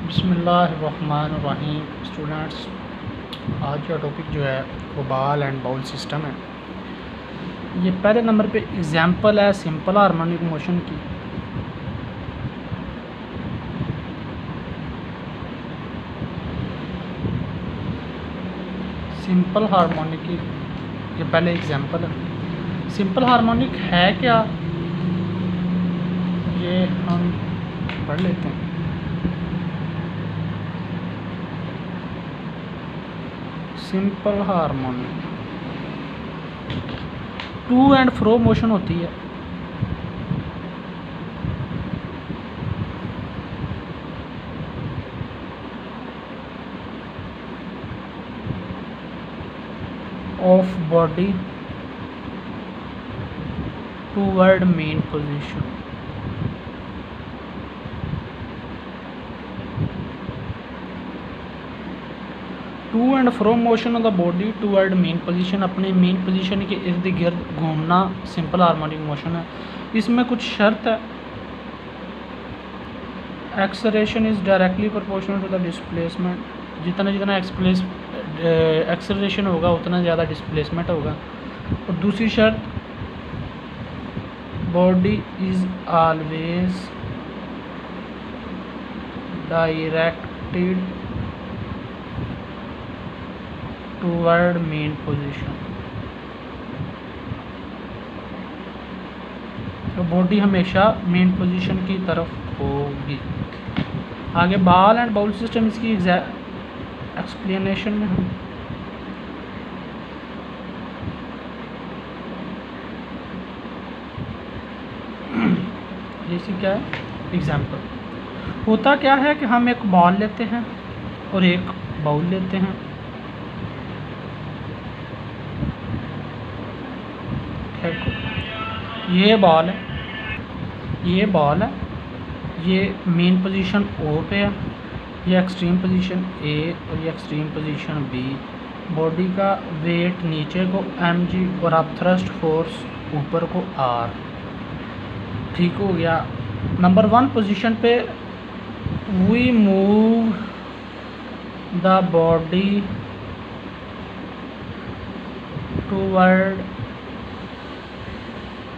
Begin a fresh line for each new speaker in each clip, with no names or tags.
बिस्मिल्लाहिर्रहमानिर्रहीम। स्टूडेंट्स, आज का टॉपिक जो है वो बॉल एंड बाउल सिस्टम है। ये पहले नंबर पे एग्जांपल है सिंपल हार्मोनिक मोशन की। सिंपल हार्मोनिक की ये पहले एग्जांपल है। सिंपल हार्मोनिक है क्या, ये हम पढ़ लेते हैं। Simple harmonic to and fro motion होती है। Of body toward mean position. To and fro motion of the body toward mean position, अपने मेन पोजीशन के इर्द गिर्द घूमना सिंपल हार्मोनिक मोशन है। इसमें कुछ शर्त है। Acceleration is directly proportional to the displacement, जितना जितना एक्सेलरेशन होगा उतना ज़्यादा डिस्प्लेसमेंट होगा। और दूसरी शर्त, body is always directed toward mean position. तो बॉडी हमेशा मेन पोजीशन की तरफ होगी। आगे बॉल एंड बाउल सिस्टम, इसकी एक्सप्लेनेशन में हम जैसे क्या है एग्जाम्पल होता क्या है कि हम एक बॉल लेते हैं और एक बाउल लेते हैं। ये बॉल है, ये मेन पोजीशन ओ पे है, ये एक्सट्रीम पोजीशन ए और ये एक्सट्रीम पोजीशन बी। बॉडी का वेट नीचे को mg और आप थ्रस्ट फोर्स ऊपर को r। ठीक हो गया। नंबर 1 पोजीशन पे we move the body toward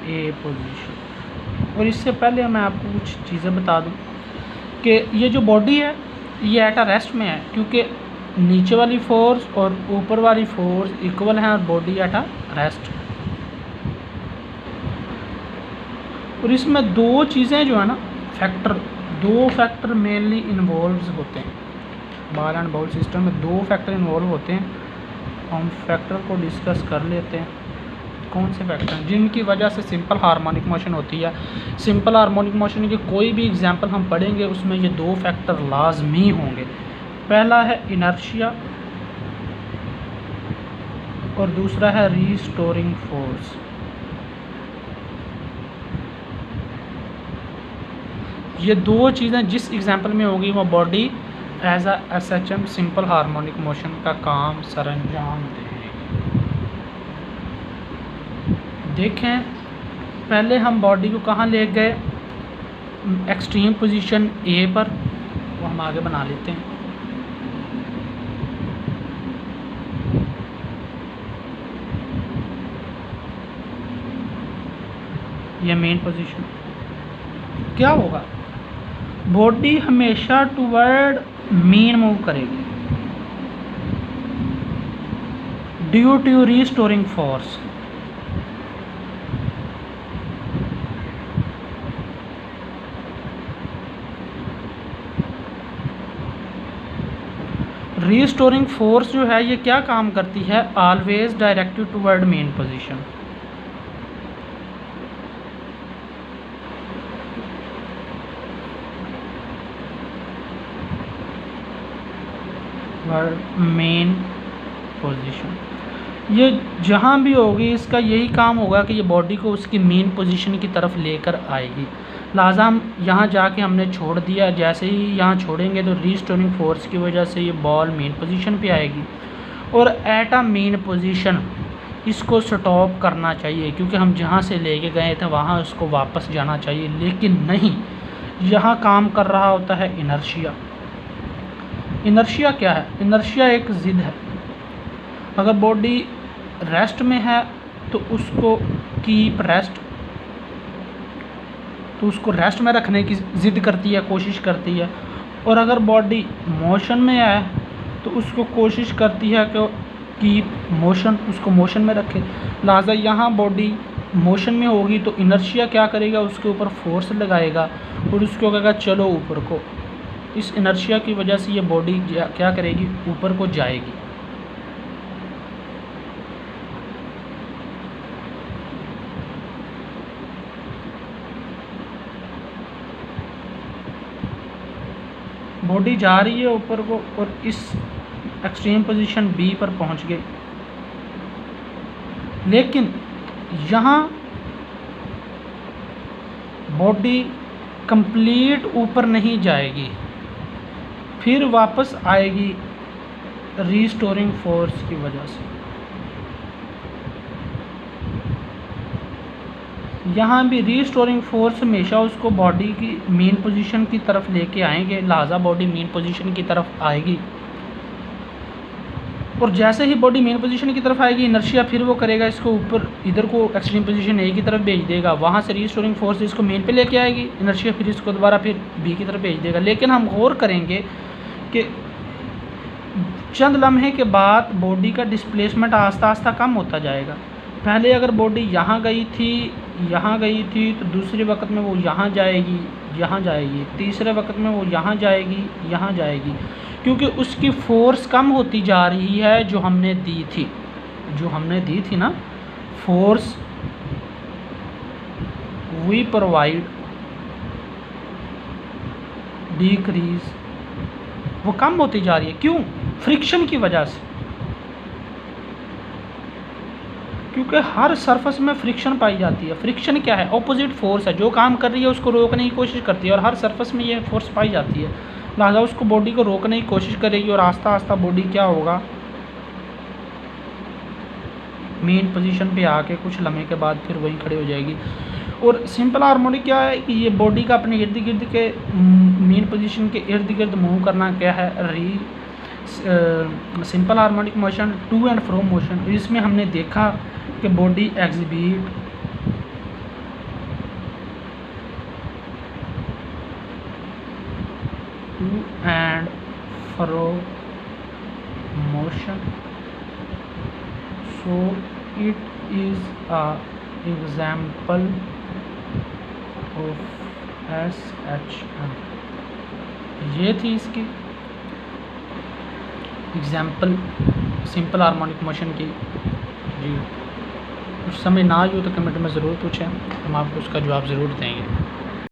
a position. और इससे पहले मैं आपको कुछ चीज़ें बता दूं कि ये जो बॉडी है ये एट अ रेस्ट में है, क्योंकि नीचे वाली फोर्स और ऊपर वाली फोर्स इक्वल है और बॉडी एट अ रेस्ट। और इसमें दो चीज़ें जो है ना दो फैक्टर मेनली इन्वॉल्व होते हैं। बॉल एंड बाउल सिस्टम में दो फैक्टर इन्वॉल्व होते हैं। हम फैक्टर को डिस्कस कर लेते हैं। कौन से फैक्टर हैं जिनकी वजह से सिंपल हार्मोनिक मोशन होती है। सिंपल हार्मोनिक मोशन के कोई भी एग्जांपल हम पढ़ेंगे उसमें ये दो फैक्टर लाजमी होंगे। पहला है इनर्शिया और दूसरा है रीस्टोरिंग फोर्स। ये दो चीज़ें जिस एग्जांपल में होगी वो body as a SHM simple harmonic motion का काम सरअंजाम देगी। देखें, पहले हम बॉडी को कहाँ ले गए, एक्सट्रीम पोजीशन ए पर, वो हम आगे बना लेते हैं। ये मेन पोजीशन। क्या होगा, बॉडी हमेशा टूवर्ड मीन मूव करेगी due to restoring force. Restoring force जो है ये क्या काम करती है, always directed toward mean position. Mean position ये जहाँ भी होगी इसका यही काम होगा कि ये बॉडी को उसकी मेन पोजीशन की तरफ लेकर आएगी। लिहाजा हम यहाँ जाके हमने छोड़ दिया, जैसे ही यहाँ छोड़ेंगे तो रीस्टोरिंग फोर्स की वजह से ये बॉल मेन पोजीशन पे आएगी और एट अ मेन पोजीशन इसको स्टॉप करना चाहिए, क्योंकि हम जहाँ से लेके गए थे वहाँ उसको वापस जाना चाहिए। लेकिन नहीं, यहाँ काम कर रहा होता है इनर्शिया। इनर्शिया क्या है? इनर्शिया एक ज़िद है। अगर बॉडी रेस्ट में है तो उसको कीप रेस्ट, तो उसको रेस्ट में रखने की ज़िद करती है, कोशिश करती है। और अगर बॉडी मोशन में है तो उसको कोशिश करती है कि कीप मोशन, उसको मोशन में रखे। लिहाजा यहाँ बॉडी मोशन में होगी तो इनर्शिया क्या करेगा, उसके ऊपर फोर्स लगाएगा और उसको कहेगा चलो ऊपर को। इस इनर्शिया की वजह से ये बॉडी क्या करेगी, ऊपर को जाएगी। बॉडी जा रही है ऊपर को और इस एक्सट्रीम पोजीशन बी पर पहुंच गई, लेकिन यहाँ बॉडी कंप्लीट ऊपर नहीं जाएगी, फिर वापस आएगी रीस्टोरिंग फोर्स की वजह से। यहाँ भी रीस्टोरिंग फोर्स हमेशा उसको बॉडी की मेन पोजीशन की तरफ लेके आएंगे, लिहाजा बॉडी मेन पोजीशन की तरफ आएगी। और जैसे ही बॉडी मेन पोजीशन की तरफ आएगी, इनर्शिया फिर वो करेगा इसको ऊपर, इधर को एक्सट्रीम पोजीशन ए की तरफ भेज देगा, वहाँ से रीस्टोरिंग फोर्स इसको मेन पे लेके आएगी, इनर्शिया फिर इसको दोबारा फिर बी की तरफ भेज देगा। लेकिन हम गौर करेंगे कि चंद लम्हे के बाद बॉडी का डिस्प्लेसमेंट आस्ता आस्ता कम होता जाएगा। पहले अगर बॉडी यहाँ गई थी तो दूसरे वक्त में वो यहाँ जाएगी, तीसरे वक्त में वो यहाँ जाएगी, क्योंकि उसकी फोर्स कम होती जा रही है जो हमने दी थी ना फोर्स वी प्रोवाइड डिक्रीज, वो कम होती जा रही है। क्यों? फ्रिक्शन की वजह से, क्योंकि हर सरफेस में फ्रिक्शन पाई जाती है। फ्रिक्शन क्या है? ऑपोजिट फोर्स है, जो काम कर रही है उसको रोकने की कोशिश करती है, और हर सरफेस में ये फोर्स पाई जाती है। लिहाजा उसको बॉडी को रोकने की कोशिश करेगी और आस्ता आस्ता बॉडी क्या होगा, मेन पोजीशन पे आके कुछ लम्हे के बाद फिर वहीं खड़े हो जाएगी। और सिंपल हार्मोनिक क्या है कि ये बॉडी का अपने इर्द गिर्द के मेन पोजीशन के इर्द गिर्द मूव करना क्या है, simple harmonic motion, to and fro motion. इसमें हमने देखा कि body exhibit to and fro motion, so it is a example of SHM। ये थी इसकी एग्जाम्पल सिंपल हार्मोनिक मोशन की। जी, कुछ समझ ना आई हो तो कमेंट में ज़रूर पूछें, हम आपको उसका जवाब ज़रूर देंगे।